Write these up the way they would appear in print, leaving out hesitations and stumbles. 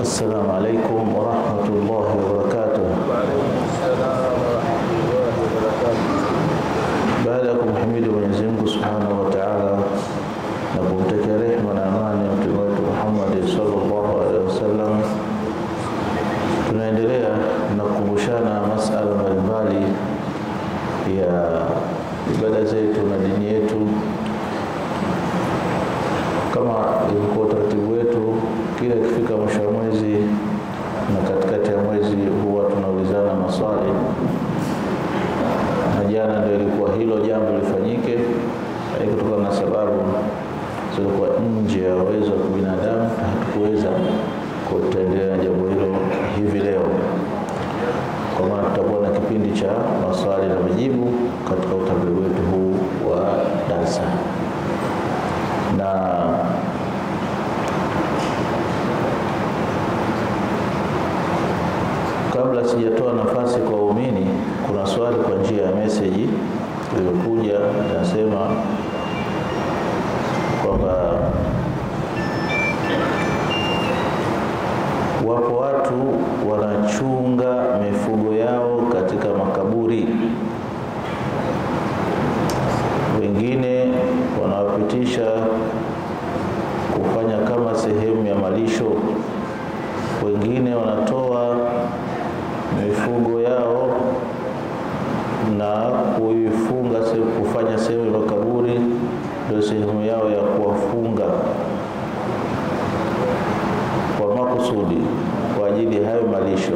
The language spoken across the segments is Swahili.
السلام عليكم ورحمة الله وبركاته. Baadakum himidu Mwenyezi Mungu Subhanahu wa Ta'ala na kumtakia rehema na amani Mtume wetu Muhammad sallallahu alaihi wasallam. Tunaendelea na kukumbushana masuala mbalimbali ya ibada zetu na dini yetu. Kama ilivyokuwa taratibu wetu, kila ikifika mwisho wa mwezi na katikati ya mwezi huwa tunaulizana maswali. Na jana ndio ilikuwa hilo jambo lifanyike, kutokana na sababu zilikuwa nje ya uwezo wa binadamu, hatukuweza kuendelea na jambo hilo hivi leo. Kwa maana tutakuwa na kipindi cha maswali na majibu katika utabiri wetu huu wa darasa. Na kabla sijatoa nafasi kwa waumini, kuna swali kwa njia ya message iliyokuja, nasema kwamba wapo watu wanachunga mifugo yao katika makaburi, wengine wanawapitisha kufanya kama sehemu ya malisho, wengine wanatoa mifugo yao na kuifunga kufanya sehemu ya makaburi ndio sehemu yao ya kuwafunga kwa makusudi kwa ajili ya hayo malisho.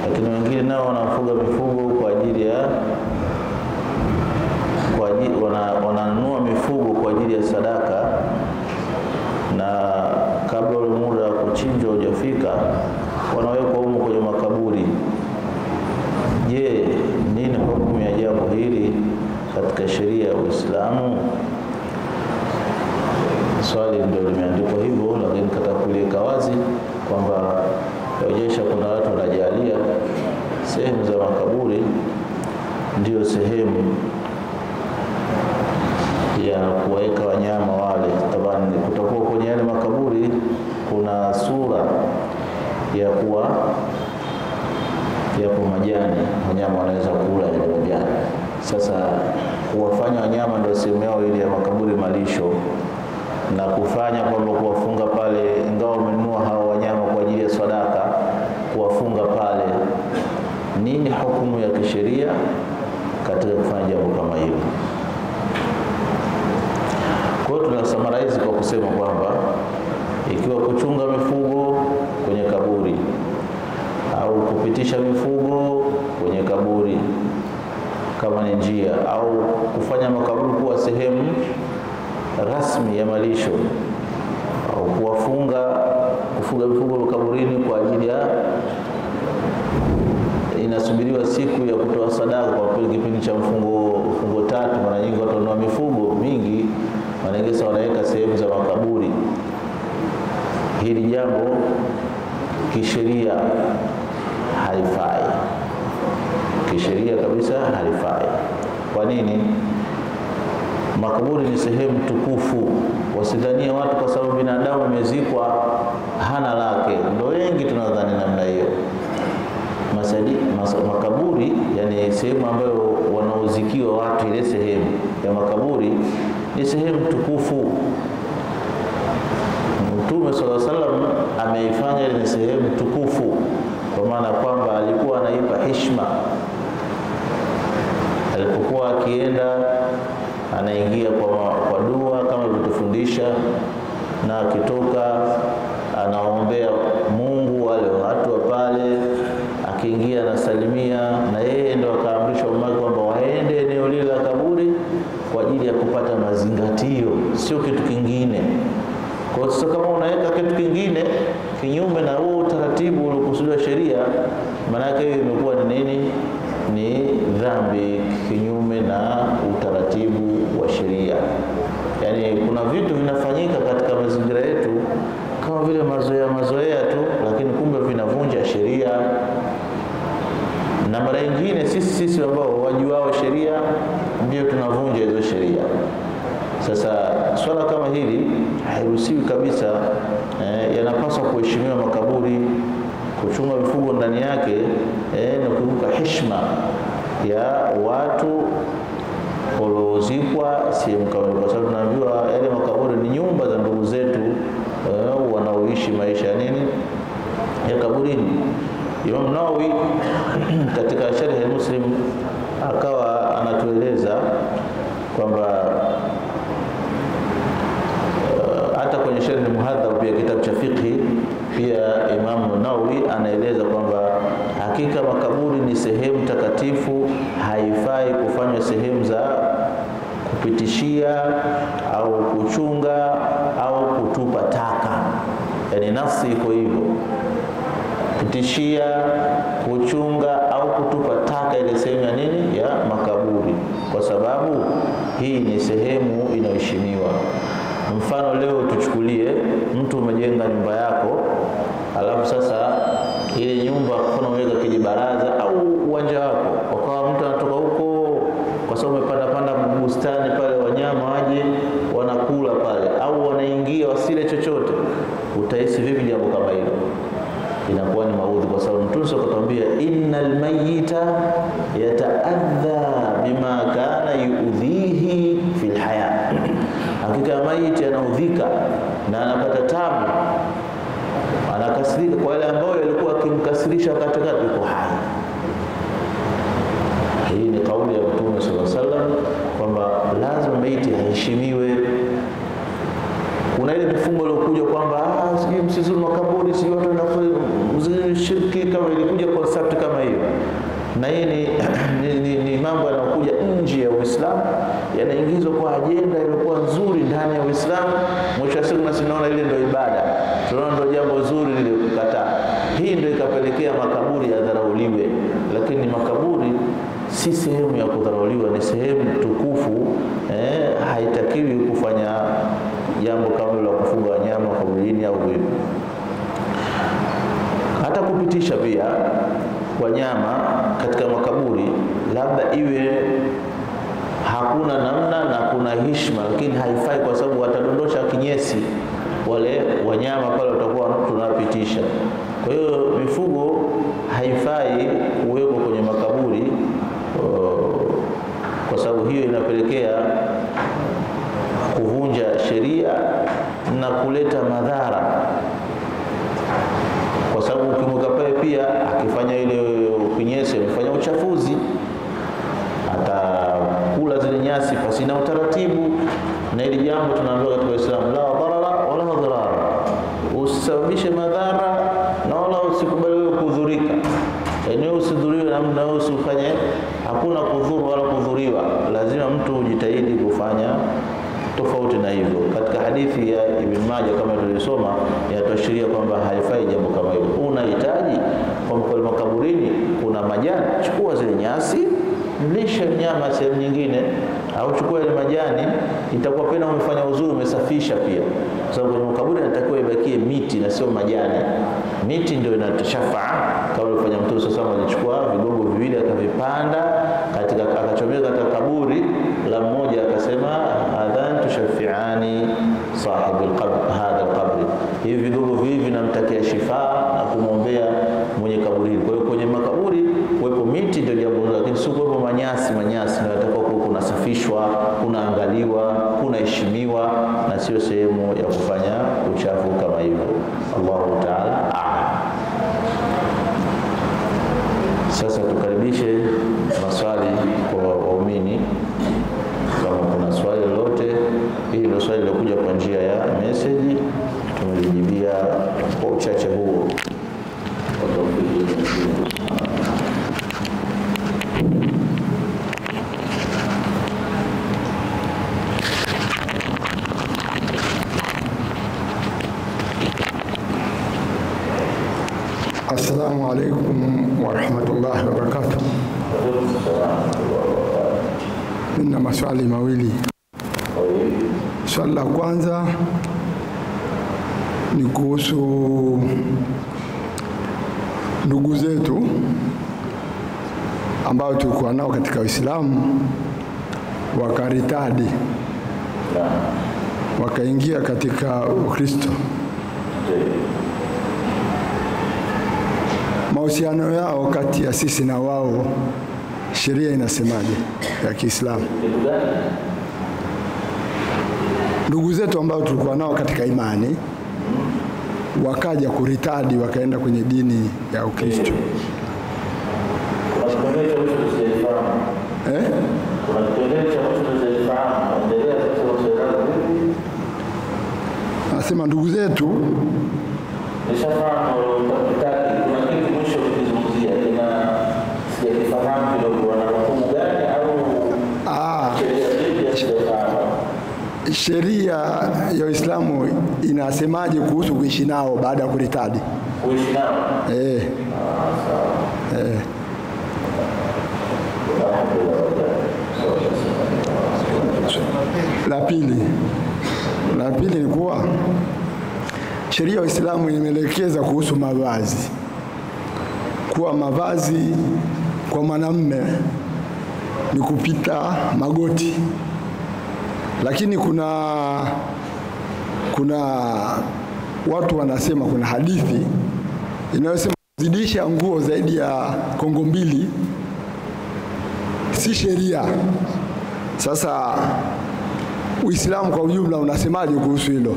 Lakini wengine nao wanafuga mifugo kwa ajili ya wananunua mifugo kwa ajili ya sadaka, na kabla ule muda wa kuchinjwa hujafika wanawekwa huko kwenye makaburi. Je, nini hukumu ya jambo hili katika sheria ya Uislamu? Swali ndio limeandikwa hivyo, lakini nataka kuliweka wazi kwamba yaonyesha kuna watu wanajalia sehemu za makaburi ndio sehemu ya kuweka wanyama wale. Tabani kutakuwa kwenye yale makaburi kuna sura ya kuwa yapo majani, wanyama wanaweza kula yale majani. Sasa kuwafanya wanyama ndio sehemu yao ile ya makaburi malisho, na kufanya kwamba kuwafunga pale, ingawa umenunua hao wanyama kwa ajili ya sadaka, kuwafunga pale, nini hukumu ya kisheria katika kufanya jambo kama hilo? Kwa hiyo tunasummarize kwa kusema kwamba ikiwa kuchunga mifugo kwenye kaburi au kupitisha mifugo kwenye kaburi kama ni njia, au kufanya makaburi kuwa sehemu rasmi ya malisho, au kufuga mifugo kaburini kwa ajili ya inasubiriwa siku ya kutoa sadaka, kwa kipindi cha mfungo tatu, mara nyingi watu wanunua mifugo mingi wanagesa wanaweka sehemu za makaburi. Hili jambo kisheria halifai, kisheria kabisa halifai. Kwa nini? Makaburi ni sehemu tukufu. Wasidhania watu kwa sababu binadamu amezikwa hana lake. Ndio wengi tunadhani namna hiyo. Makaburi, yani sehemu ambayo wanaozikiwa watu, ile sehemu ya makaburi ni sehemu tukufu. Mtume sallallahu alaihi wasallam ameifanya ile sehemu tukufu, kwa maana kwamba alikuwa anaipa heshima. Alipokuwa akienda anaingia kwa dua kama alivyotufundisha, na akitoka anaombea Mungu wale watu wa pale, akiingia anasalimia, na yeye ndio akaamrisha umma kwamba waende eneo lile la kaburi kwa ajili ya kupata mazingatio, sio kitu kingine. Kwa sababu kama unaweka kitu kingine kinyume na huo utaratibu uliokusudiwa sheria, maana yake imekuwa ni nini? Ni dhambi kinyume na utaratibu wa sheria. Yani kuna vitu vinafanyika katika mazingira yetu kama vile mazoea tu, lakini kumbe vinavunja sheria. Na mara nyingine sisi ambao wajuao sheria ndio tunavunja hizo sheria. Sasa swala kama hili hairuhusiwi kabisa yanapaswa kuheshimiwa makaburi, kuchunga mifugo ndani yake, na kuweka heshima ya watu waliozikwa sehemu kama hiyo, kwa sababu tunaambiwa yale makaburi ni nyumba za ndugu zetu wanaoishi maisha ya nini, ya kaburini. Imam Nawawi katika Sharh Muslim akawa anatueleza kwamba hata kwenye Sharh Muhadhab pia kitabu cha fiqh pia Imam Nawawi anaeleza kwamba hakika makaburi ni sehemu takatifu, haifai kufanywa sehemu za kupitishia au kuchunga au kutupa taka. Yani nafsi iko hivyo, kupitishia, kuchunga au kutupa taka ile sehemu ya nini, ya makaburi, kwa sababu hii ni sehemu inayoheshimiwa. Mfano leo tuchukulie mtu umejenga nyumba yako, alafu sasa ile nyumba kuna unaweka kijibaraza au uwanja wako, wakawa mtu anatoka huko kwa sababu umepanda bustani pale, wanyama waje wanakula pale au wanaingia wasile chochote, utahisi vipi jambo kama hilo? Inakuwa ni maudhi, kwa sababu Mtume akatuambia innal mayyita yataadha bima kana yuudhihi fil haya, hakika maiti anaudhika na anapata tabu, anakasirika kwa yale ambayo yalikuwa akimkasirisha katika yuko hai. Hii ni kauli ya Mtume sallallahu alaihi wasallam kwamba lazima maiti aheshimiwe. Kuna ile mifumo iliyokuja kwamba sijui msizuru makaburi, sijui watu wanafanya shirki, kama ilikuja concept kama hiyo, na hii ni mambo yanayokuja nje ya Uislamu, yanaingizwa kwa ajenda iliyokuwa nzuri ndani ya Uislamu. Mwisho wa siku tunaona ile ndio ibada, tunaona ndio jambo zuri lile kukataa. Hii ndio ikapelekea makaburi yadharauliwe, lakini makaburi si sehemu ya kudharauliwa, ni sehemu tukufu. Haitakiwi kufanya jambo kama la kufunga wanyama kaburini au vipi. Hata kupitisha pia wanyama katika makaburi, labda iwe hakuna namna na kuna heshima, lakini haifai kwa sababu watadondosha kinyesi wale wanyama pale watakuwa tunapitisha. Kwa hiyo mifugo haifai kuwekwa kwenye makaburi, kwa sababu hiyo inapelekea kuvunja sheria na kuleta madhara, kwa sababu ukimweka pale pia akifanya ile kinyesi amefanya uchafuzi, atakula zile nyasi pasina utaratibu. Na ile jambo tunaambiwa katika Uislamu, la darara wala dharar, usisababishe madhara na wala usikubali wewe kudhurika. Yani usidhuriwe na usifanye, hakuna kudhuru wala kudhuriwa, lazima mtu ujitahidi kufanya tofauti na hivyo. Katika hadithi ya Ibn Majah kama tulisoma, inatuashiria kwamba haifai jambo kama hilo. Unahitaji kwa makaburini kuna majani, chukua zile nyasi, mlishe mnyama sehemu nyingine, au chukua ile majani, itakuwa pena umefanya uzuri, umesafisha pia, kwa sababu kwenye makaburi inatakiwa ibakie miti na sio majani. Miti ndio inatashafaa, kama alifanya Mtume sasa, alichukua vigogo viwili akavipanda katika, akachomeka katika kaburi la mmoja, akasema adhan tushafiani sahibul qabr hadha alqabr, hivi vigogo viwili vinamtakia shifa na kumwombea mwenye kaburi. Kwa hiyo kwenye makaburi kuwepo miti ndio jambo, lakini sio kuwepo manyasi. Manyasi ndio yatakuwa kunasafishwa, kunaangaliwa, kunaheshimiwa, na sio sehemu ya kufanya uchafu kama hivyo. Allahu Ta'ala a'lam. Sasa tukaribishe maswali kwa waumini. Kama kuna swali lolote, hili ndio swali lilokuja kwa njia ya message, tumelijibia kwa uchache huo. Assalamu alaikum wa rahmatullahi wa barakatuh. Nina maswali mawili. Swali la kwanza ni kuhusu ndugu zetu ambao tulikuwa nao katika Uislamu wakaritadi wakaingia katika Ukristo. Mahusiano yao kati ya sisi na wao, sheria inasemaje ya Kiislamu? Ndugu zetu ambao tulikuwa nao katika imani wakaja kuritadi wakaenda kwenye dini ya Ukristo. Nasema ndugu zetu sheria ya Uislamu inasemaje kuhusu kuishi nao baada ya kuritadi? Kuishi nao? La pili ni kuwa sheria ya Uislamu imeelekeza kuhusu mavazi, kuwa mavazi kwa mwanamume ni kupita magoti, lakini kuna watu wanasema, kuna hadithi inayosema kuzidisha nguo zaidi ya kongo mbili si sheria. Sasa Uislamu kwa ujumla unasemaje kuhusu hilo?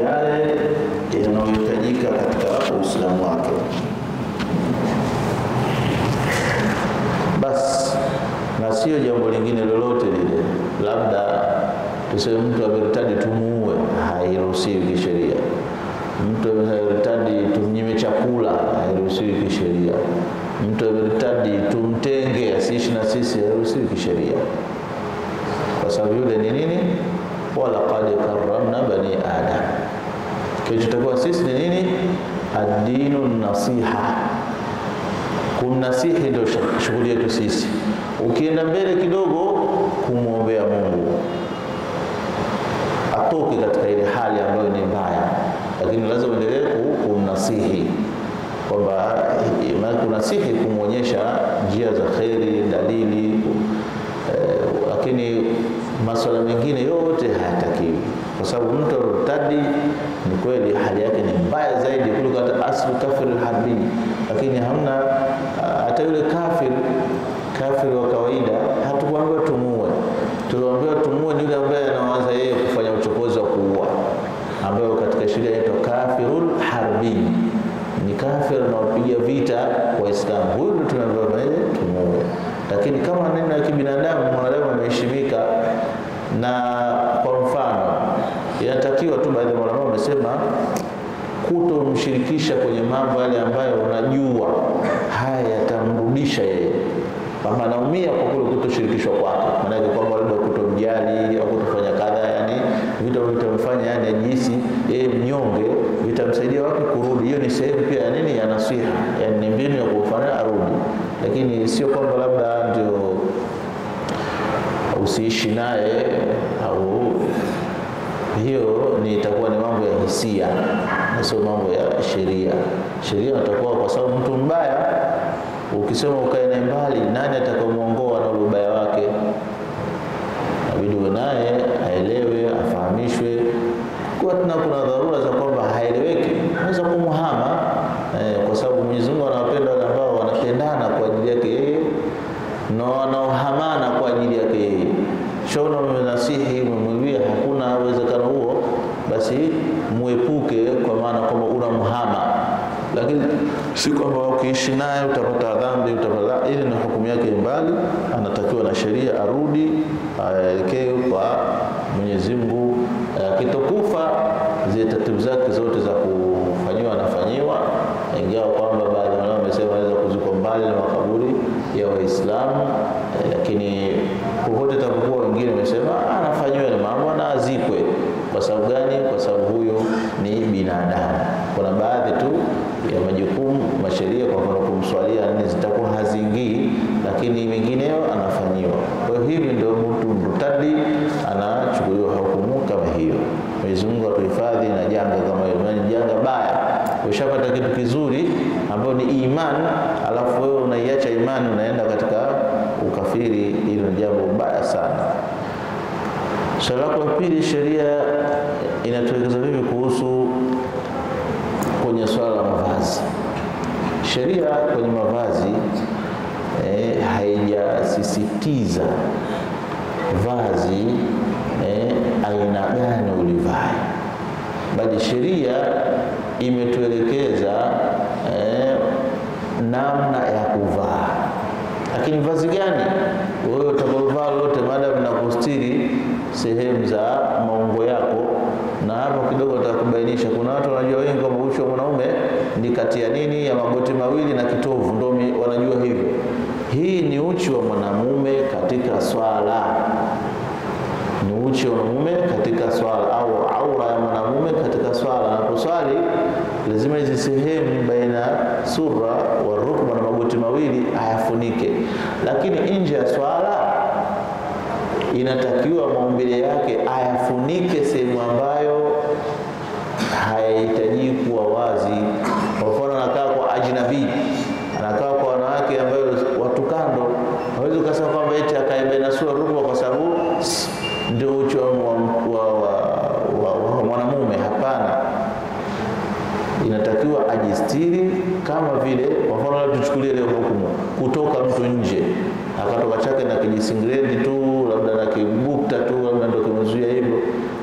Yale yanayohitajika katika Uislamu wake. Bas, na sio jambo lingine lolote lile. Labda tuseme mtu ameritadi tumuue, hairuhusiwi kisheria. Mtu ameritadi tumnyime chakula, hairuhusiwi kisheria. Mtu ameritadi tumtenge asiishi na sisi, hairuhusiwi kisheria. Kwa sababu yule ni nini? Wala qad karramna bani adam. Kilichotakiwa sisi ni nini? Ad-dinu nasiha. Kumnasihi ndio shughuli yetu sisi. Ukienda mbele kidogo, kumwombea Mungu atoke katika ile hali ambayo ni mbaya, lakini lazima uendelee kumnasihi, kwamba kunasihi kumuonyesha njia za kheri, dalili, lakini masuala mengine yote hayatakiwi, kwa sababu mtu murtadi ni kweli hali yake ni mbaya zaidi kuliko hata aslu kafir al-harbi, lakini hamna hata yule kafir wa kawaida hatukuambiwa tumuue. Tuliambiwa tumuue ni yule ambaye anaanza yeye kufanya uchokozi wa kuua, ambayo katika sheria inaitwa kafirul harbi, ni kafir anaopiga vita Waislamu, huyo ndio tunaambiwa tumuue. Lakini kama neno la kibinadamu, mwanadamu ameheshimika, na kwa mfano inatakiwa tu, baadhi ya wanamaa wamesema kutomshirikisha kwenye mambo yale ambayo unajua haya yatamrudisha yeye, kama anaumia kwa kule kutoshirikishwa kwake, maana yake kwamba labda kutomjali au kutofanya kadha, yani vitu vitamfanya yani ajisi yeye mnyonge, vitamsaidia wapi kurudi. Hiyo ni sehemu pia ya nini, ya nasiha, yani ni mbinu ya kufanya arudi, lakini sio kwamba labda ndio usiishi naye au hiyo ni itakuwa ni mambo ya hisia na sio mambo ya sheria. Sheria itakuwa kwa sababu mtu mbaya ukisema ukae naye mbali, nani atakayemuongoa na ubaya wake? Inabidi uwe naye aelewe, afahamishwe. Kwa kuna dharura za kwamba haeleweki, unaweza kumhama, kwa sababu Mwenyezi Mungu anawapenda wale ambao wanapendana kwa ajili yake yeye na wanaohamana kwa ajili yake yeye. Shauri mnasihi mwambie hakuna uwezekano huo, basi muepuke, kwa maana kwamba unamhama. Lakini si kwamba ukiishi naye utapata dhambi, utapata, ile ni hukumu yake mbali, anatakiwa na sheria arudi aelekee kwa Mwenyezi Mungu. Akitokufa zile taratibu zake zote za kufanywa anafanyiwa, ingawa kwamba baadhi ya wamesema anaweza kuzikwa mbali na makaburi ya Waislamu, lakini popote tapokuwa wengine wamesema anafanywa mambo na azikwe. Kwa sababu gani? Kwa sababu huyo ni binadamu. Kuna baadhi tu ya majukumu masheria, kwa mfano kumswalia nini, zitakuwa hazingii, lakini mengineyo anafanyiwa. Kwa hiyo hivi ndio mtu murtadi anachukuliwa hukumu kama hiyo. Mwenyezi Mungu atuhifadhi na janga kama hilo. Janga kizuri ambayo ni imani, alafu wewe unaiacha imani unaenda katika ukafiri, hilo ni jambo baya sana. Swali lako la pili, sheria inatuelekeza vipi kuhusu kwenye swala la mavazi? Sheria kwenye mavazi haijasisitiza vazi aina gani ulivae, bali sheria imetuelekeza namna ya kuvaa. Lakini vazi gani wewe utakovaa lote maadamu na kustiri sehemu za maungo yako, na hapo kidogo nitakubainisha. Kuna watu wanajua wengi kwamba uchi wa mwanaume ni kati ya nini, ya magoti mawili na kitovu, ndio wanajua hivyo. Hii ni uchi wa mwanamume katika swala, ni uchi wa mwanamume katika swala, au aura ya mwanamume katika swala. Anaposwali lazima hizi sehemu baina sura wa rukba na magoti mawili ayafunike, lakini nje ya swala inatakiwa maumbile yake ayafunike sehemu ambayo hayahitaji kuwa wazi. Kwa mfano anakaa kwa ajnabi, anakaa kwa wanawake ambao watu kando, hawezi kusema kwamba eti akae baina sura rukba kwa sababu ndio uchi wa mwanamume. Hapana, inatakiwa ajistiri kama vile, kwa mfano tuchukulie leo hukumu kutoka mtu nje akatoka chake na kijisingredi tu, labda na kibukta tu, labda ndio kimezuia hivyo,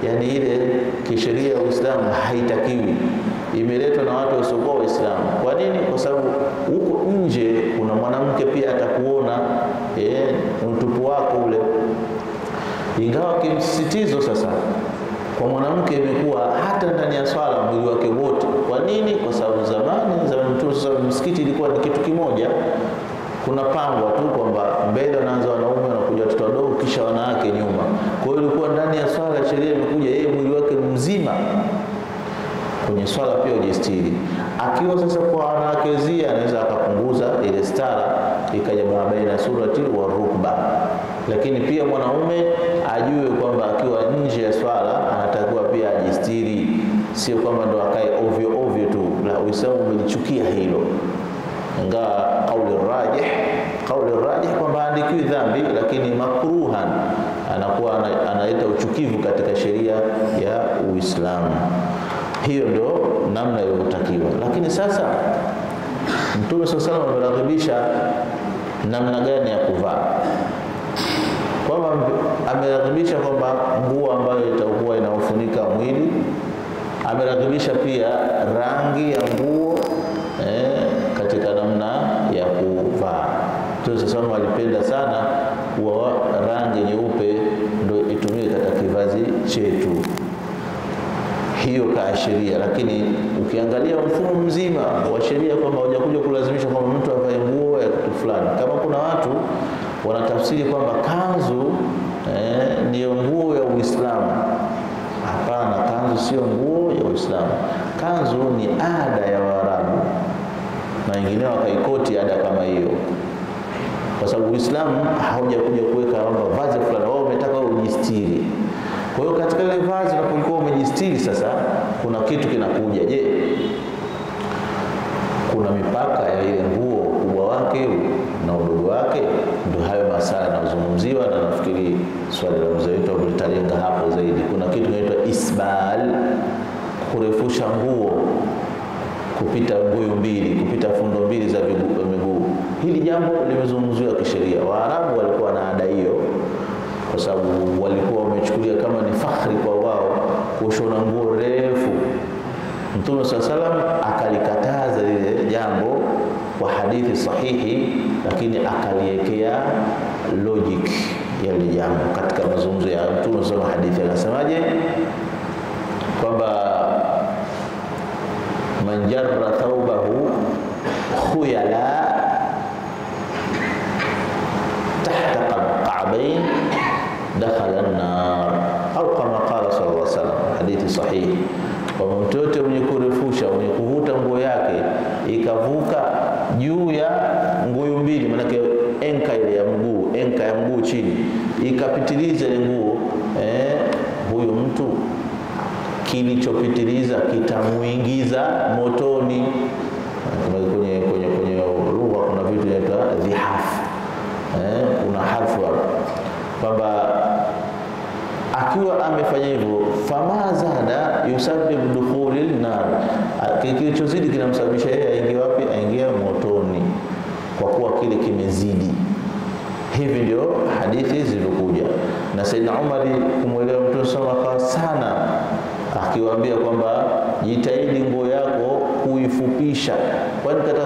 yani ile kisheria ya Uislamu haitakiwi, imeletwa na watu wasiokuwa Waislamu. Kwa nini? Kwa sababu huko nje kuna mwanamke pia atakuona utupu wako ule. Ingawa kimsisitizo sasa kwa mwanamke imekuwa hata ndani ya swala mwili wake wote. Kwa nini? Kwa sababu zamani Mtume sasa msikiti ilikuwa ni kitu kimoja, kuna pangwa tu kwamba mbele wanaanza wanaume, wanakuja watoto wadogo, kisha wanawake nyuma. Kwa hiyo ilikuwa ndani ya swala sheria imekuja yeye mwili wake mzima kwenye swala pia ujistiri. Akiwa sasa kwa wanawake zia anaweza akapunguza ile stara ikaja baina surati wa rukba, lakini pia mwanaume ajue kwamba akiwa nje ya swala anatakiwa pia ajistiri, sio kwamba ndo akae ovyo ovyo tu. Na Uislamu umelichukia hilo, ingawa kauli rajih kwamba andikiwi dhambi, lakini makruhan anakuwa analeta uchukivu katika sheria ya Uislamu. Hiyo ndio namna inayotakiwa. Lakini sasa Mtume sallallahu alaihi wasallam amerekebisha namna gani ya kuvaa, kwamba amerekebisha kwamba nguo ambayo itakuwa inaofunika mwili, amerekebisha pia rangi ya nguo katika namna ya kuvaa. Mtume sallallahu alaihi wasallam alipenda sana kuwa rangi nyeupe ndio itumike katika kivazi chetu, hiyo kaashiria. Lakini ukiangalia mfumo mzima wa sheria kwamba hujakuja kulazimisha kwamba mtu avae nguo ya kitu fulani. Kama kuna watu wanatafsiri kwamba kanzu ndio nguo ya Uislamu, hapana, kanzu sio nguo ya Uislamu. Kanzu ni ada ya Waarabu na wengine wakaikoti ada kama hiyo, kwa sababu Uislamu haujakuja kuweka kwamba vazi fulani wao umetaka ujistiri. Kwa hiyo katika ile vazi unapokuwa umejistiri, sasa kuna kitu kinakuja. Je, kuna mipaka ya ile nguo, ukubwa wake na udogo wake? Ndio hayo masala yanazungumziwa, na nafikiri swali la mzee wetu tulitalenga hapo zaidi. Kuna kitu kinaitwa isbal, kurefusha nguo kupita nguo mbili, kupita fundo mbili za miguu. Hili jambo limezungumziwa kisheria. Waarabu walikuwa na ada hiyo, kwa sababu walikuwa wamechukulia kama ni fakhri kwa wao kushona nguo refu. Mtume sallallahu akalikataza lile jambo kwa hadithi sahihi, lakini akaliwekea logic ya lile jambo katika mazungumzo ya Mtume sallallahu. Hadithi anasemaje? Kwamba man jarra thawbahu khuyala tahta qa'bayn dakhala an-nar, au kama qala sallallahu alaihi wasallam, hadithi sahihi. Kwa mtu yote mwenye kurefusha, mwenye kuvuta nguo yake ikavuka juu ya nguo mbili, maana enka ile ya mguu, enka ya mguu chini ikapitiliza ile nguo, huyo mtu kilichopitiliza kitamuingiza motoni. kwamba akiwa amefanya hivyo fama zada yusabbibu dukhulil nar, kilichozidi kinamsababisha yeye aingie wapi? Aingie motoni, kwa kuwa kile kimezidi. Hivi ndio hadithi zilizokuja. Na Saidina Umar kumuelewa Mtume sallallahu sana, akiwaambia kwamba jitahidi nguo yako kuifupisha, kwani katika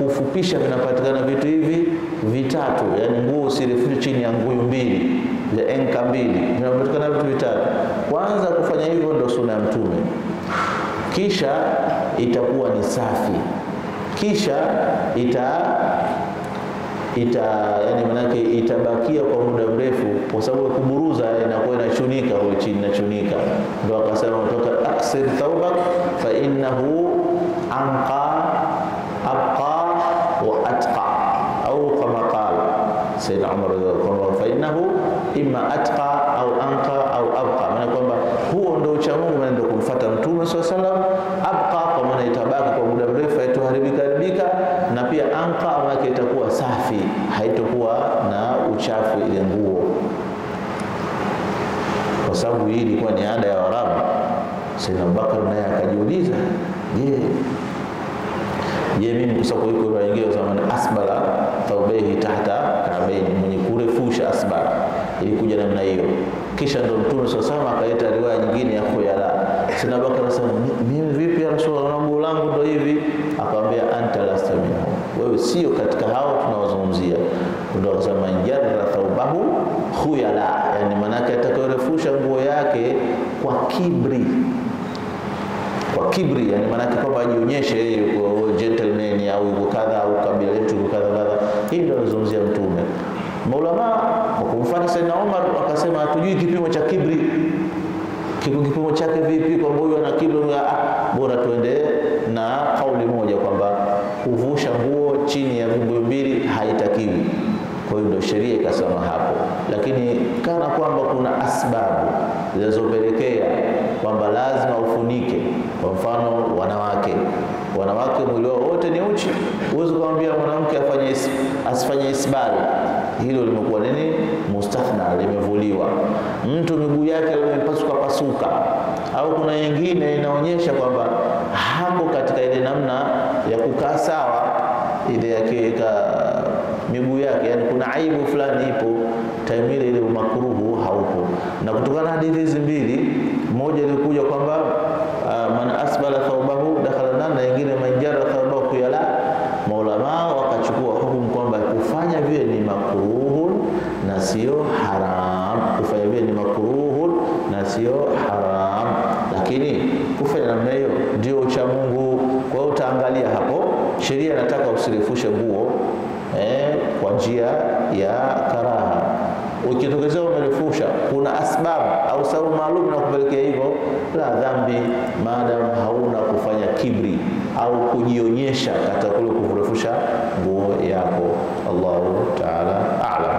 kufupisha vinapatikana vitu hivi vitatu. Yani nguo usirefushe chini ya nguo mbili, ya enka mbili, vinapatikana vitu vitatu. Kwanza kufanya hivyo ndio sunna ya Mtume, kisha itakuwa ni safi, kisha yani manake itabakia kwa muda mrefu, kwa sababu kuburuza inakuwa inachunika kwa chini, inachunika. Ndio akasema kutoka aksir thawbak fa innahu anqa abqa wa atqa, au kama qala Sayyidina Umar radhiyallahu anhu, fa innahu imma atqa au anqa au abqa, maana kwamba huo ndio cha Mungu, maana ndio kumfuata Mtume sallallahu alaihi wasallam. Abqa kwa maana itabaki kwa muda mrefu, haitoharibika, na pia anqa maana itakuwa safi, haitokuwa na uchafu ile nguo, kwa sababu hii ilikuwa ni ada ya Waarabu. Sayyidina Abubakar naye akajiuliza, je mimi kwa sababu yuko waingia zamani asbala taubehi tahta kabaini, mwenye kurefusha asbala, ilikuja namna hiyo. Kisha ndo Mtume sasa akaleta riwaya nyingine ya khuyala. Sayyidina Abubakar anasema, mimi vipi ya Rasulullah, nguo langu ndo hivi? Akamwambia anta lasta minhum, wewe sio katika hao tunaozungumzia. Ndio akasema jarra thawbahu khuyala, yani maana yake atakayorefusha nguo yake kwa kibri, kwa kibri, yani maana yake kwamba ajionyeshe yeye kwa gentleman au yuko kadha au kabila letu kadha kadha. Hii ndio anazungumzia Mtume. Maulama kwa kumfuata Sayyidina Umar wakasema hatujui kipimo cha kibri, kipimo chake vipi, kwa moyo na kibri. Bora tuende na kauli moja kwamba kuvusha nguo chini ya viungo mbili haitakiwi. Kwa hiyo ndio sheria ikasema hapo, lakini kana kwamba kuna asbabu zinazopelekea kwamba lazima ufunike. Kwa mfano wanawake mwili wao wote ni uchi, uwezo kumwambia mwanamke asifanye isbali, hilo limekuwa nini? Mustathna, limevuliwa. Mtu miguu yake imepasuka, au kuna nyingine inaonyesha kwamba hapo katika ile namna ya kukaa sawa ile yake miguu yake, yani kuna aibu fulani ipo, taimile ile makruhu haupo. Na kutokana na hadithi hizi mbili, moja ilikuja kwamba man asbala thawbahu dakhala, na nyingine man jarra thawbahu khuyala, maulama wakachukua hukumu kwamba kufanya vile ni makruhu na sio haram, kufanya vile ni makruhu na sio haram, lakini kufanya namna hiyo ndio cha Mungu. Kwa hiyo utaangalia hapo, sheria inataka usirefushe nguo kwa njia ya karaha. Ukitokezea umerefusha, kuna asbabu au sababu maalum na kupelekea hivyo, la dhambi, maadamu hauna kufanya kibri au kujionyesha katika kule kurefusha nguo yako. Allahu ta'ala a'lam.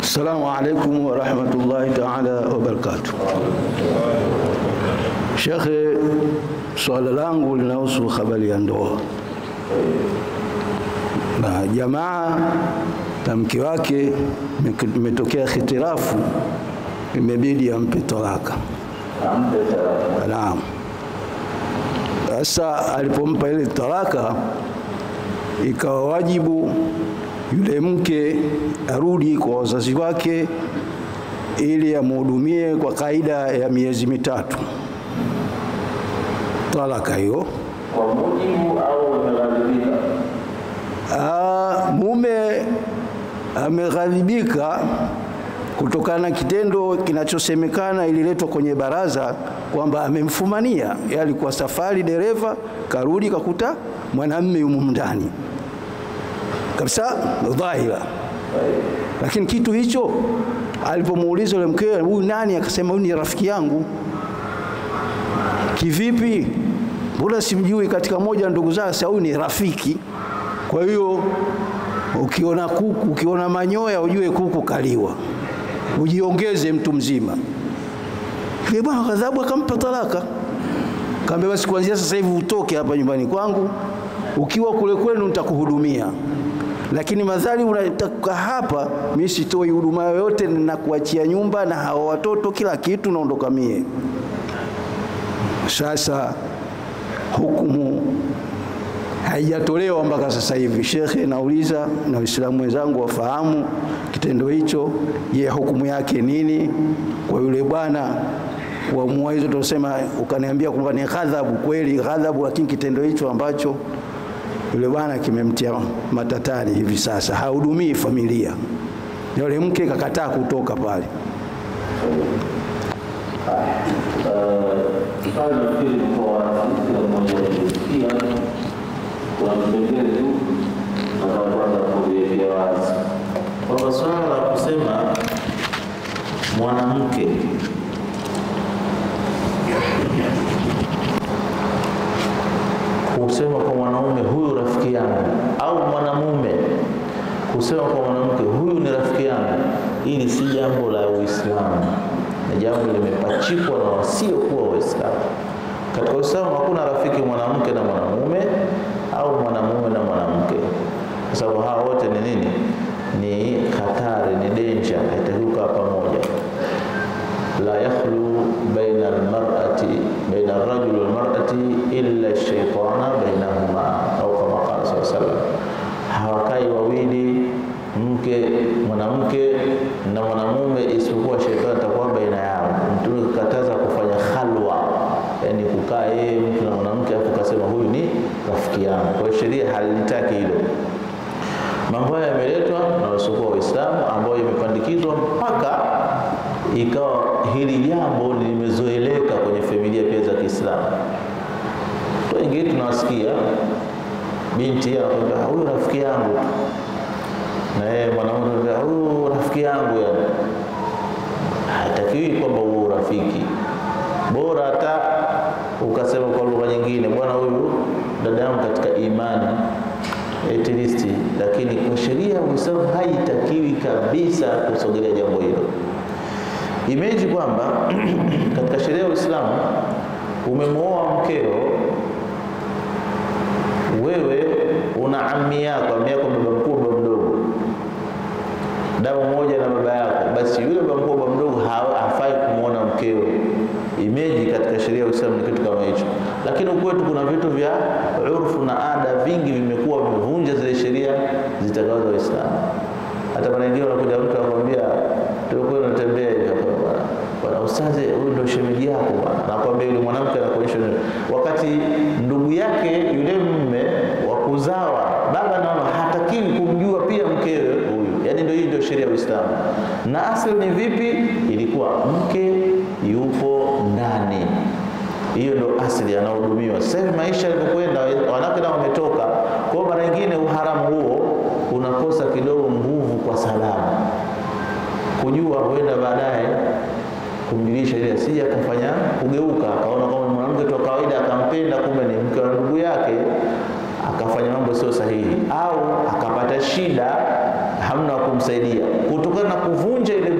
Assalamu alaikum wa rahmatullahi ta'ala wa barakatuh. Sheikh, swala langu linahusu habari ya ndoa. Na jamaa na mke wake imetokea khitirafu, imebidi ampe talaka. Naam. Sasa alipompa ile talaka, ikawa wajibu yule mke arudi kwa wazazi wake ili amhudumie kwa kaida ya miezi mitatu. Talaka hiyo kwa mujibu au ameghadhibika? Mume ameghadhibika kutokana na kitendo kinachosemekana ililetwa kwenye baraza kwamba amemfumania. Yeye alikuwa safari, dereva karudi kakuta mwanamume yumo ndani kabisa dhahira. Lakini kitu hicho alipomuuliza yule mkewe, huyu nani? Akasema huyu ni rafiki yangu. Kivipi? Mbona simjui? Katika moja ndugu zake, sasa huyu ni rafiki. Kwa hiyo Ukiona kuku, ukiona manyoya ujue kuku kaliwa. Ujiongeze mtu mzima. Yule bwana kadhabu akampa talaka. Kaambia basi kuanzia sasa hivi utoke hapa nyumbani kwangu. Ukiwa kule kwenu nitakuhudumia. Lakini madhali unataka hapa, mimi sitoi huduma yoyote, na kuachia nyumba na hao watoto kila kitu, naondoka mie. Sasa hukumu haijatolewa mpaka sasa hivi. Shekhe, nauliza na Waislamu wenzangu wafahamu kitendo hicho, je, hukumu yake nini kwa yule bwana wa muwaizo? Tunasema ukaniambia kwamba ni ghadhabu, kweli ghadhabu, lakini kitendo hicho ambacho yule bwana kimemtia matatani hivi sasa, hahudumii familia. Yule mke kakataa kutoka pale. Kwa swala la kusema mwanamke kusema kwa mwanaume huyu rafiki yangu, au mwanamume kusema kwa mwanamke huyu ni rafiki yangu, hili si jambo la Uislamu, ni jambo limepachikwa na wasiokuwa Waislamu. Katika Uislamu hakuna rafiki mwanamke na mwanamume au mwanamume na mwanamke, kwa sababu hao wote ni nini? Ni hatari, ni danger, haitakuwa pamoja. La yakhlu baina al-mar'ati baina ar-rajuli wal-mar'ati illa ash-shaytana bainahuma, au kama qala sallallahu alayhi wasallam, hawakai wawili mwanamke na mwanamume isipokuwa shetani atakuwa baina yao. Mtume kataza kufanya khalwa, yani kukaa yeye mtu na mwanamke afu kasema huyu ni rafiki yangu. Kwa hiyo sheria halitaki hilo. Mambo haya yameletwa na wasiokuwa Waislamu ambao imepandikizwa mpaka ikawa hili jambo limezoeleka kwenye familia pia za Kiislamu. Wengine tunawasikia binti anakwambia huyu rafiki yangu, na yeye mwanamume anakwambia huyu rafiki yangu. Yani hatakiwi kwamba huo rafiki, bora hata ukasema kwa lugha nyingine, bwana huyu dada yangu katika imani at least, lakini kwa sheria ya Uislamu haitakiwi kabisa kusogelea jambo hilo. Imagine kwamba katika sheria ya Uislamu umemooa mkeo, wewe una ammi yako, baba mkubwa baba mdogo, damu moja na baba yako, basi yule baba mkubwa baba mdogo hafai kumuona mkeo. Imagine katika sheria ya Uislamu ni kitu kama hicho. Lakini kwetu kuna vitu vya urfu na ada vingi vimekuwa vimevunja zile sheria zitakazo Waislamu. Hata mara nyingine unakuja mtu anakuambia tulikuwa tunatembea hivi hapa bwana ustazi, huyu ndio shemeji yako bwana, anakuambia yule mwanamke anakuonyesha, wakati ndugu yake yule mume wa kuzawa baba na mama hatakiwi kumjua pia mkewe huyu. Yani ndio hii ndio sheria ya Uislamu. Na asili ni vipi? Ilikuwa mke yupo ndani, hiyo ndio asili, anahudumiwa. Sasa maisha yalipokwenda wanawake nao wametoka, kwa mara nyingine uharamu huo unakosa kidogo nguvu kwa salama. Kujua huenda baadaye kumjulisha ile asije akafanya kugeuka, akaona kama mwanamke tu kawaida akampenda, kumbe ni mke wa ndugu yake, akafanya mambo sio sahihi, au akapata shida hamna kumsaidia. Kutokana na kuvunja ile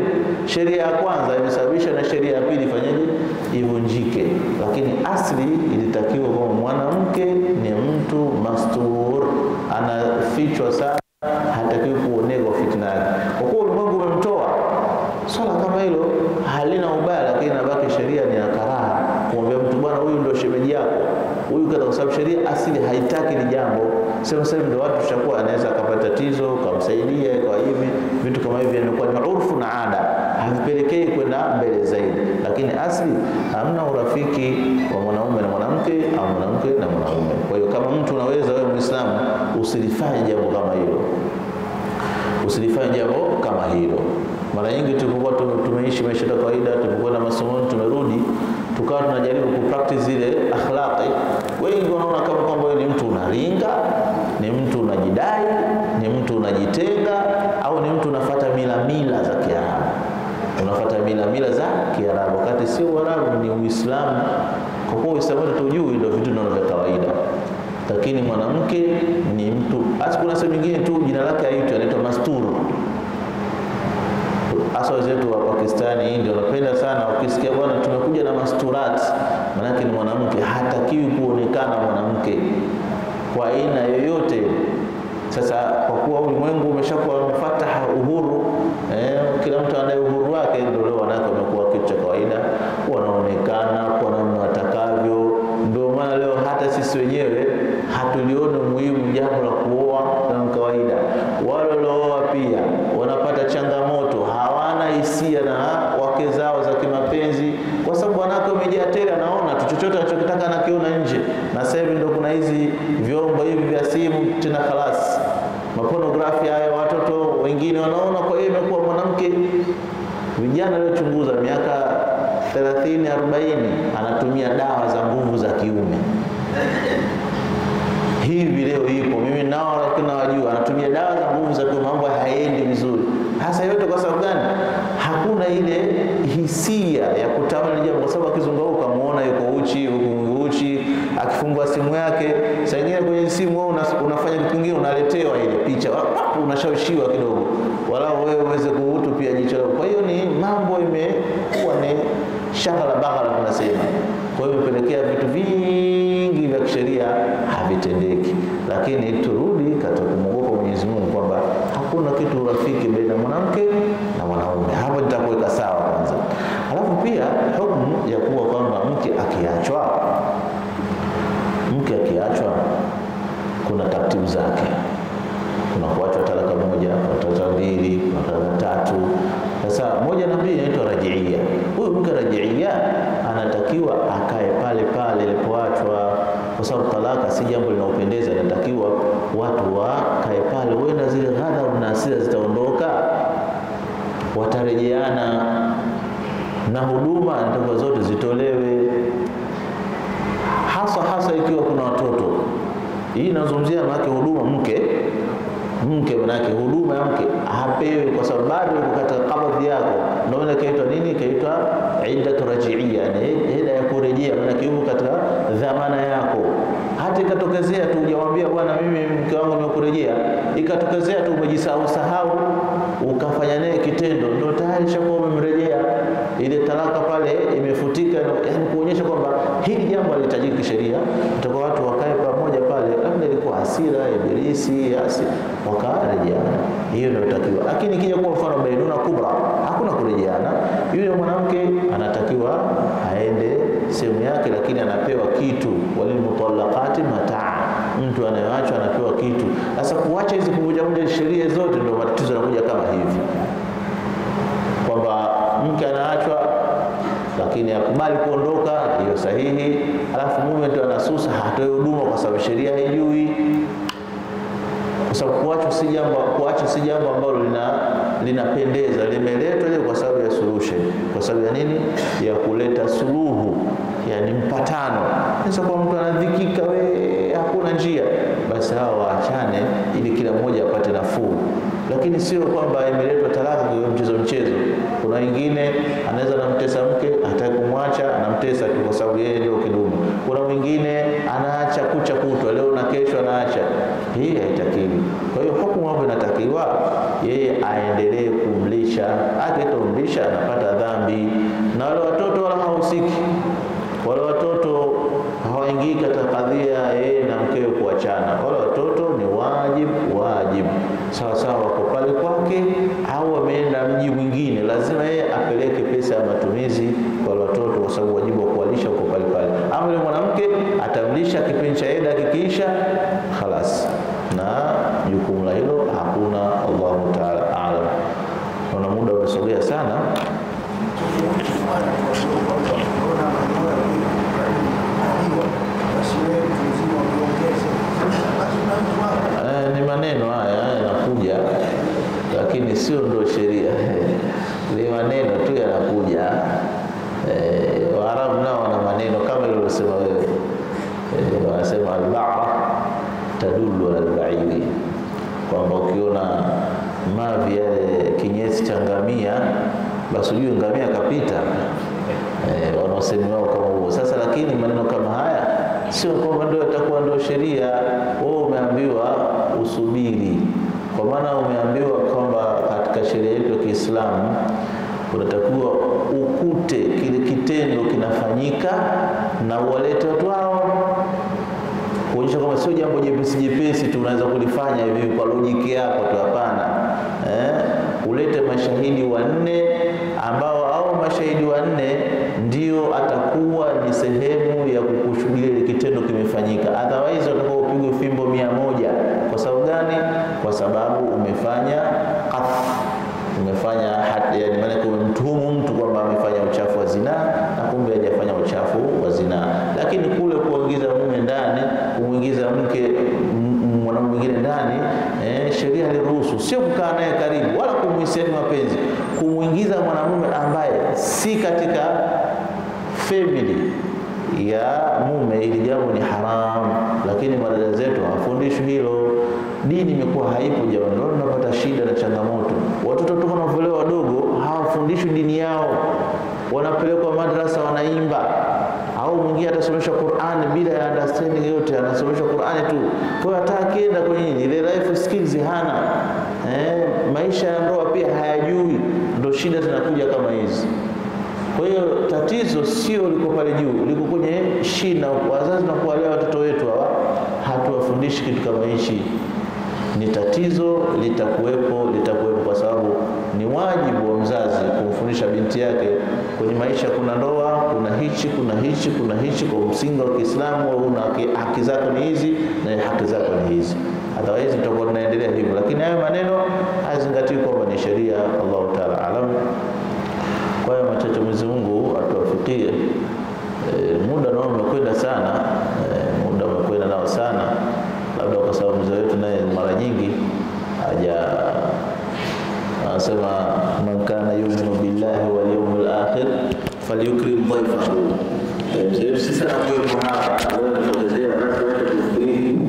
sheria ya kwanza imesababisha na sheria ya pili ifanyaje? Ivunjike. Lakini asli ilitakiwa kwa mwanamke ni mtu mastur, anafichwa sana, hatakiwi kuonekwa fitna yake. Kwa kuwa ulimwengu umemtoa, swala kama hilo halina ubaya, lakini inabaki sheria ni ya karaha kumwambia mtu bwana huyu ndio shemeji yako huyu, kwa sababu sheria asili haitaki ni jambo. Sasa ndio watu tushakuwa anaweza akapata tatizo kumsaidia kwa hivi vitu kama hivi, inakuwa ni urfu na ada, havipelekei kwenda mbele zaidi. Lakini asili hamna urafiki wa mwanaume na mwanamke au mwanamke na mwanaume. Kwa hiyo kama mtu unaweza wewe Muislamu usilifanye jambo kama hilo, usilifanye jambo kama hilo. Mara nyingi tulikuwa tumeishi maisha ya kawaida, tulikuwa na masomo, tumerudi tukawa tunajaribu kupractice ile akhlaqi. Wengi wanaona kama kwamba wewe ni mtu unaringa, ni mtu unajidai, ni mtu unajitenga, au ni mtu unafuata mila za Kiarabu. Unafuata mila za Kiarabu wakati sio Uarabu, ni Uislamu. Kwa kuwa Uislamu tujui ndio vitu vya kawaida. Lakini mwanamke ni mtu, hata kuna kuna sehemu nyingine tu jina lake haitwi, anaitwa masturu. Hasa wenzetu wa Pakistani, India wanapenda sana ukisikia bwana tumekuja na masturat, maana yake ni mwanamke hatakiwi kuonekana mwanamke kwa aina yoyote. Sasa kwa kuwa ulimwengu umeshakuwa umefataha uhuru, kila mtu ana uhuru wake, ndio leo wanawake wamekuwa kitu cha kawaida, wanaonekana kwa namna watakavyo. Ndio maana leo hata sisi wenyewe hatuliona muhimu jambo la kuoa kama kawaida. Wale walioa pia wanapata changamoto, hawana hisia na wake zao za kimapenzi, kwa sababu wanawake wamejaa tele, anaona tu chochote anachokitaka anakiona nje. Na sasa hivi ndio kuna hizi vyombo hivi vya simu tena khalas, mapornografia hayo watoto wengine wanaona. Kwa hiyo imekuwa mwanamke, vijana waliochunguza miaka 30 40 anatumia dawa za nguvu za kiume. Hivi leo ipo, mimi nao lakini nawajua, anatumia dawa za nguvu za kiume, mambo hayaendi vizuri. Hasa yote kwa sababu gani? Hakuna ile hisia ya kutamani jambo, kwa sababu akizunguka muona yuko uchi, huko uchi, akifungua simu yake, saa nyingine kwenye simu wewe unafanya kitu kingine, unaletewa ile picha, unashawishiwa kidogo, wala wewe uweze kuutupia jicho. Kwa hiyo ni mambo imekuwa ni shaghala baghala tunasema. Kwa hiyo imepelekea vitu vingi vya kisheria havitendeki. Lakini turudi katika kumwogopa Mwenyezi Mungu kwamba hakuna kitu rafiki baina mwanamke na mwanaume. Hapo nitakuweka sawa kwanza. Alafu pia hukumu ya kuwa kwamba mke akiachwa kuna taratibu zake. Kuna kuachwa talaka moja, talaka mbili, talaka tatu. Sasa moja na mbili inaitwa rajiia. Huyu mke rajiia anatakiwa akae pale pale alipoachwa, kwa sababu talaka si jambo linalopendeza. Inatakiwa watu wakae pale, huenda zile ghadhabu na hasira zitaondoka, watarejeana na huduma ndogo zote zitolewe, hasa ikiwa kuna watoto. Hii inazungumzia maana huduma mke manake huduma ya mke hapewi, kwa sababu bado yuko katika kabadhi yako. Ndio maana kaitwa nini? Kaitwa iddatu rajiia, yani ida ya kurejea, maana yuko katika dhamana yako. Hata ikatokezea tu hujamwambia bwana mimi mke wangu nimekurejea, ikatokezea tu umejisahau ukafanya naye kitendo, ndio tayari shakuwa umemrejea. Ile talaka pale imefutika, yani kuonyesha kwamba hili jambo halihitajiki kisheria. Tutakuwa watu wakae pamoja pale, labda ilikuwa hasira, ibilisi, wakarejeana. Hiyo ndio inatakiwa. Lakini kija kwa mfano bainuna kubra, hakuna kurejeana. Yule mwanamke anatakiwa aende sehemu yake, lakini anapewa kitu. Walimutallaqati mataa, mtu anayeachwa anapewa kitu. Sasa kuacha hizi kuvunja sheria zote ndio matatizo yanakuja kama hivi, kwamba mke anaachwa lakini akubali kuondoka, hiyo sahihi. Alafu mume tu anasusa, hatoi huduma kwa sababu sheria haijui. Kwa sababu kuacha si jambo ambalo linapendeza. Limeletwa ile kwa sababu ya solution, kwa sababu ya nini? Ya kuleta suluhu, yani mpatano. Sasa kwa mtu anadhikika, hakuna njia, basi hao waachane ili kila mmoja apate nafuu. Lakini sio kwamba imeletwa talaka kwa mchezo. Kuna wengine anaweza namtesa mke, hataki kumwacha, anamtesa tu kwa sababu yeye ndio kidumu. Kuna mwingine anaacha kucha kutwa, leo na kesho anaacha. Hii haitakiwi. Kwa hiyo hukumu hapo inatakiwa yeye aendelee kumlisha. Akitomlisha anapata dhambi, na wale watoto wala hahusiki. Wale watoto hawaingii katika kadhia yeye na mkeo kuachana. Wale watoto ni wajibu sawa wako pale kwake, au wameenda mji mwingine, lazima yeye apeleke pesa ya matumizi kwa watoto, kwa sababu wajibu wa kuwalisha uko pale pale. Ama yule mwanamke atamlisha kipindi cha eda kikiisha, khalas, na jukumu la hilo hakuna. Allahu Ta'ala a'lam. Kuna muda umesogea sana. Ni maneno haya yanakuja, lakini sio ndio sheria. Ni maneno tu yanakuja. Waarabu nao wana maneno kama ile ulisema wewe. Wanasema al-ba'a tadullu ala al-ba'iri, kwamba ukiona mavi yale kinyesi cha ngamia, basi ujue ngamia kapita. Wanaosema wao kama huo. Sasa lakini maneno kama haya sio kwamba ndio itakuwa ndio sheria. Wewe umeambiwa usubiri, kwa maana umeambiwa kwamba katika sheria yetu ya Kiislamu unatakiwa ukute kile kitendo kinafanyika na uwalete watu hao, kuonyesha kwamba sio jambo jepesi tu unaweza kulifanya hivi kwa lojiki yako tu, hapana. Ulete mashahidi wanne ambao au mashahidi wanne ndio atakuwa ni sehemu ya kukushuhudia ile kitendo kimefanyika. Otherwise utakuwa upigwe fimbo 100. Kwa sababu gani? Kwa sababu umefanya qadh, umefanya yani maana kumtuhumu mtu kwamba amefanya uchafu wa zina na kumbe hajafanya uchafu wa zina. Lakini kule kuingiza mume ndani, kumuingiza mke mwanamume mwingine ndani, sheria hairuhusu. Sio kukaa naye karibu wala kumuhisiani mapenzi, kumuingiza mwanamume ambaye si katika family ya mume, ili jambo ni haram. Lakini madada zetu hawafundishwi hilo. Dini imekuwa haipo jamani, ndio tunapata shida na changamoto. Watoto tuko na vile wadogo hawafundishwi dini yao, wanapelekwa madrasa wanaimba, au mwingine atasomesha Qur'an bila ya understanding yote, anasomesha Qur'an tu. Kwa hiyo hata akienda kwenye ile life skills hana, maisha ya ndoa pia hayajui, ndio shida zinakuja kama hizi. Kwa hiyo tatizo sio liko pale juu, liko kwenye shina. Wazazi na kuwalea watoto wetu hawa hatuwafundishi kitu kama hichi. Ni tatizo litakuwepo kwa sababu ni wajibu wa mzazi kumfundisha binti yake kwenye maisha. Kuna ndoa, kuna hichi kwa msingi wa Kiislamu, au una haki zako ni hizi na haki zako ni hizi. Otherwise tutakuwa tunaendelea hivyo, lakini hayo maneno hazingatiwi kwamba ni sheria. Allahu Ta'ala alam. Kwa hiyo machache, Mwenyezi Mungu atuwafikie. Muda nao umekwenda sana, muda umekwenda nao sana, labda kwa sababu mzee wetu naye mara nyingi anasema man kana yu'minu billahi wal yawmil akhir falyukrim dhayfahu. Mzee sisi tunakuwa hapa leo tunaelezea watu wetu kufikiri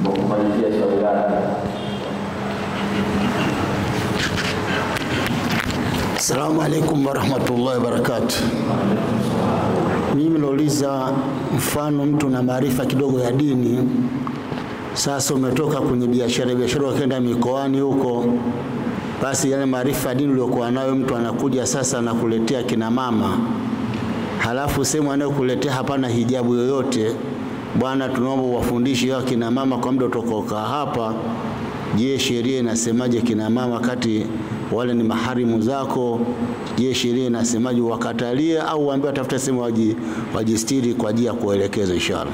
kwa kumalizia swali lake. Assalamu alaikum warahmatullahi wabarakatuh. Mimi nauliza, mfano mtu na maarifa kidogo ya dini, sasa umetoka kwenye biashara ukaenda mikoani huko, basi yale maarifa ya dini uliyokuwa nayo mtu anakuja sasa anakuletea kina mama, halafu sehemu anayokuletea hapana hijabu yoyote. Bwana, tunaomba uwafundishe hao kina mama kwa muda utokoka hapa. Je, sheria inasemaje kina mama kati wale ni maharimu zako? Je, sheria inasemaje, wakatalie au waambie tafuta sehemu wajistiri kwa ajili ya kuelekeza inshallah?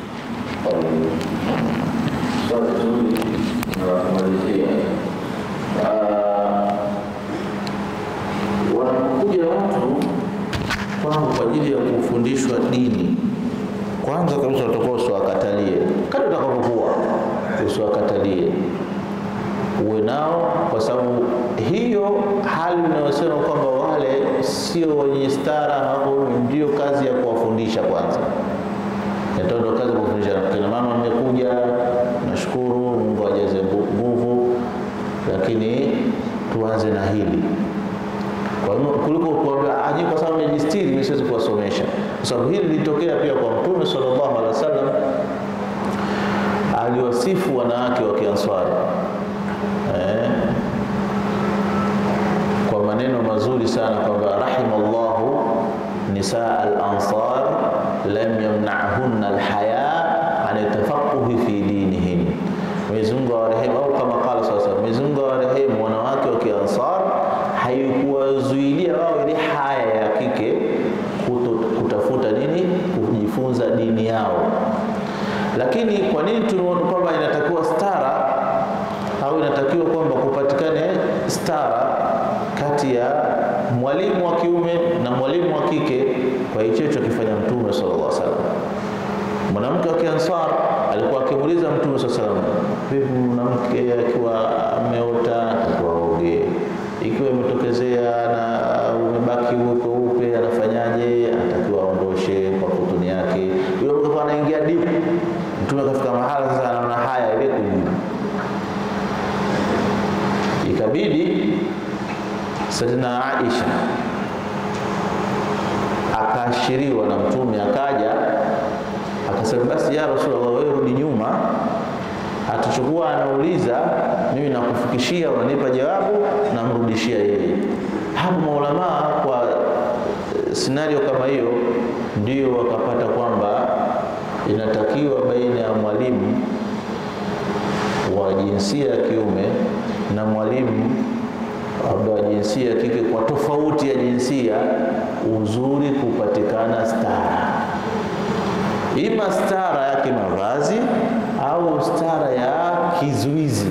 Wanakuja watu kwa ajili ya kufundishwa dini, kwanza kabisa utakuwa usiwakatalie. Kadri utakapokuwa usiwakatalie, uwe nao, kwa sababu hiyo hali inayosema kwamba wale sio wenye stara, hapo ndio kazi ya kuwafundisha kwanza. Ndio kazi kufundisha. Kina mama mmekuja, nashukuru, Mungu ajaze nguvu, lakini tuanze na hili. Kwa hiyo kuliko kuambia aje kwa sababu nimejistiri mimi siwezi kuwasomesha. Kwa sababu hili lilitokea pia kwa Mtume sallallahu alaihi wasallam, aliwasifu wanawake wa Kiansari kwa maneno mazuri sana kwamba rahimallahu nisaa al-ansar lam yamna'hunna al-haya an tafaqquhi fi dinihim. Mwenyezi Mungu awarehemu, au kama qala sasa, Mwenyezi Mungu awarehemu wanawake wa Kiansar, haikuwazuilia wao ile haya ya kike kutafuta dini, kujifunza dini yao. Lakini kwa nini tunaona kwamba inatakiwa stara au inatakiwa kwamba kupatikane stara kati ya mwalimu wa kiume na mwalimu wa kike? Kwa hicho kifanya Mtume sallallahu alaihi wasallam. Mwanamke wa Kiansar alikuwa akimuuliza Mtume sallallahu alaihi wasallam, vipi mwanamke akiwa ameota kuoge, ikiwa imetokezea na umebaki upe anafanyaje? Atakiwa aondoshe kwa kutuni yake. Yule mtu anaingia deep. Mtume kafika mahala sasa anaona haya ile kujibu, ikabidi Sayyidina Aisha akaashiriwa na Mtume, akaja Akasema basi ya Rasulullah, wewe rudi nyuma. Atachukua anauliza, mimi nakufikishia, unanipa jawabu, namrudishia yeye. Hapo maulama kwa scenario kama hiyo ndio wakapata kwamba inatakiwa baina ya mwalimu wa jinsia ya kiume na mwalimu wa jinsia ya kike, kwa tofauti ya jinsia, uzuri kupatikana stara, ima stara ya kimavazi au stara ya kizuizi.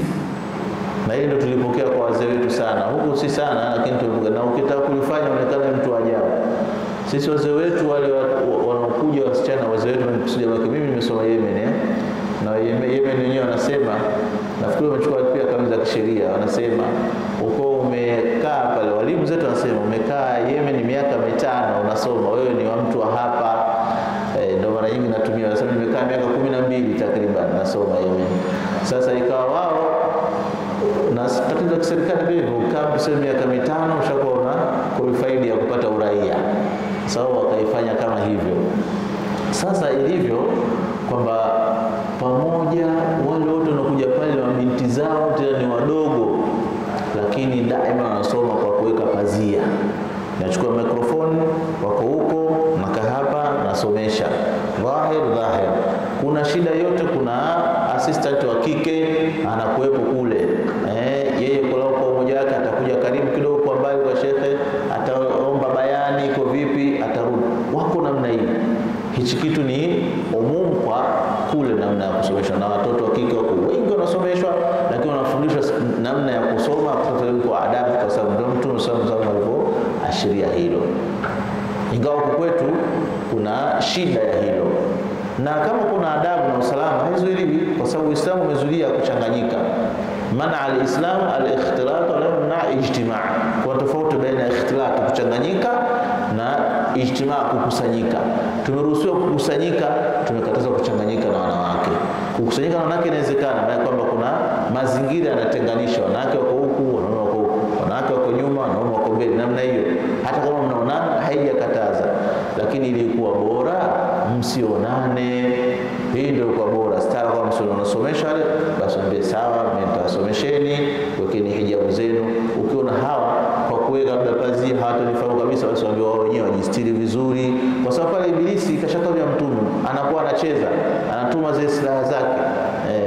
Na hilo tulipokea kwa wazee wetu sana, huku si sana lakini tulipokea, na ukitaka kulifanya unaonekana mtu ajabu. Sisi wazee wetu wale wanaokuja wasichana, wazee wetu wanakusudia wake, mimi nimesoma Yemen na Yemen wenyewe wanasema, nafikiri wamechukua pia kanuni za kisheria, wanasema uko umekaa pale, walimu zetu wanasema umekaa Yemen miaka 5 unasoma, wewe ni wa mtu wa hapa. Ndio mara nyingi natumia, wanasema nimekaa miaka 12 takriban nasoma Yemen. Sasa ikawa wao na tatizo la serikali hivyo, kama tuseme miaka 5 ushakuwa una qualified ya kupata uraia. Sawa, wakaifanya kama hivyo. Sasa ilivyo kwamba pamoja wale wote wanakuja pale na binti zao tena ni wadogo, lakini daima wanasoma kwa kuweka pazia. Nachukua microphone, wako huko, nakaa hapa nasomesha dhahir. Kuna shida yote, kuna assistant wa kike anakuepo kule, yeye kwa umoja wake atakuja karibu kidogo kwa mbali kwa shekhe, ataomba bayani iko vipi, atarudi. Wako namna hii. Hichi kitu ni umuhimu kwa kule namna ya kusomesha, na watoto wa kike wako wengi wanasomeshwa, lakini wanafundishwa namna ya kusoma kwa adabu, kwa sababu ndio Mtume sallallahu alaihi wasallam ashiria hilo. Ingawa kwetu kuna shida ya hilo, na kama kuna adabu na usalama haizuiliwi, kwa sababu Uislamu umezuia kuchanganyika. Mana al-Islam al-ikhtilat wa la ijtima'. Kwa tofauti baina ya ikhtilat kuchanganyika na ijtima' kukusanyika. Tumeruhusiwa kukusanyika, tumekataza kuchanganyika na wanawake. Kukusanyika na wanawake inawezekana, na kwamba kuna mazingira yanatenganisha, wanawake wako huku, wanaume wako huku, wanawake wako nyuma, wanaume wako mbele, namna hiyo. Hata kama mnaonana haijakataza, lakini ilikuwa bora msionane. Hii ndio kwa bora. Stara kwa msionasomesha wale, basi mbie sawa, mtasomesheni, wekeni hijabu zenu. Ukiona hawa kwa kuweka labda pazia hawatanifahamu kabisa, basi waambie wao wenyewe wajistiri vizuri, kwa sababu pale ibilisi kashakavya Mtume, anakuwa anacheza, anatuma zile silaha zake.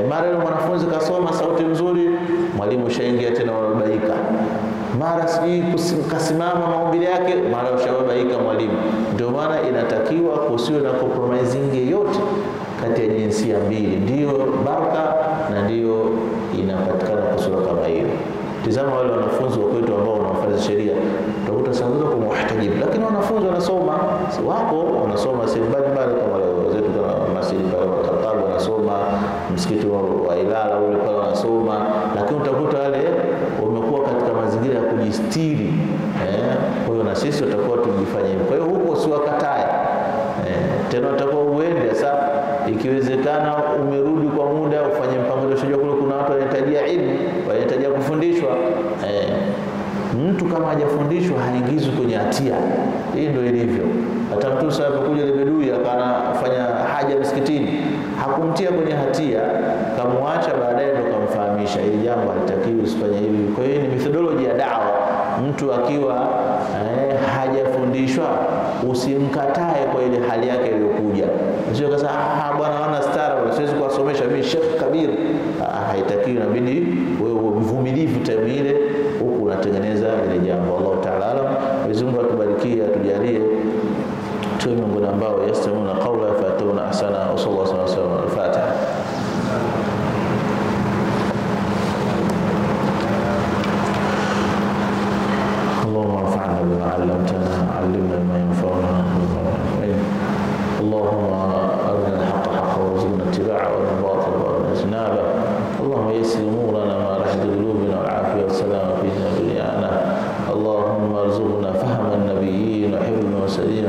Mara yule mwanafunzi kasoma sauti nzuri, mwalimu shaingia tena wanabaika. Mara sijui kasimama maumbile yake, mara ushabaika mwalimu. Ndio maana inatakiwa kusiwe na compromising yote kati ya jinsia mbili, ndio baraka na ndio inapatikana kusura kama hiyo. Tazama wale wanafunzi wa kwetu ambao wanafanya sheria, utakuta sanguza kwa muhtajib, lakini wanafunzi wanasoma, wako wanasoma sehemu mbalimbali kama wale wenzetu kama Masjid al-Khattab wanasoma, msikiti wa Ilala ule pale wanasoma, lakini utakuta wale wamekuwa katika mazingira ya kujistiri. Kwa hiyo na sisi tutakuwa tujifanye hivyo. Kwa hiyo huko usiwakatae. Tena utakuwa uende sasa, ikiwezekana umerudi kwa muda ufanye mpango ndio kule kuna watu wanahitaji elimu, wanahitaji kufundishwa. Mtu kama hajafundishwa haingizwi kwenye hatia. Hii ndio ilivyo. Hata mtu sasa alipokuja ile bedui akafanya haja msikitini, hakumtia kwenye hatia, kamwacha baadaye ndo kamfahamisha hili jambo halitakiwi usifanye hivi. Kwa hiyo ni methodology ya dawa. Mtu akiwa hajafundishwa usimkatae kwa ile hali yake iliyokuja. Sio kasa bwana wana stara siwezi kuwasomesha mimi Sheikh Kabir. Haitakiwi, inabidi wewe uvumilivu time ile huku unatengeneza ile jambo. Allah Ta'ala alam. Mwenyezi Mungu atubarikie, atujalie tuwe miongoni ambao yastamuna qawla fatuna ahsana. Wa sallallahu alaihi wasallam. Al-Fatiha. اللهم انفعنا بما علمتنا، علمنا ما ينفعنا، اللهم أرنا الحق حقا وارزقنا اتباعه وارنا الباطل وارنا اجتنابه. اللهم يسر امورنا ما رحد قلوبنا والعافيه والسلامه في دنيانا. اللهم ارزقنا فهم النبيين وحفظ المرسلين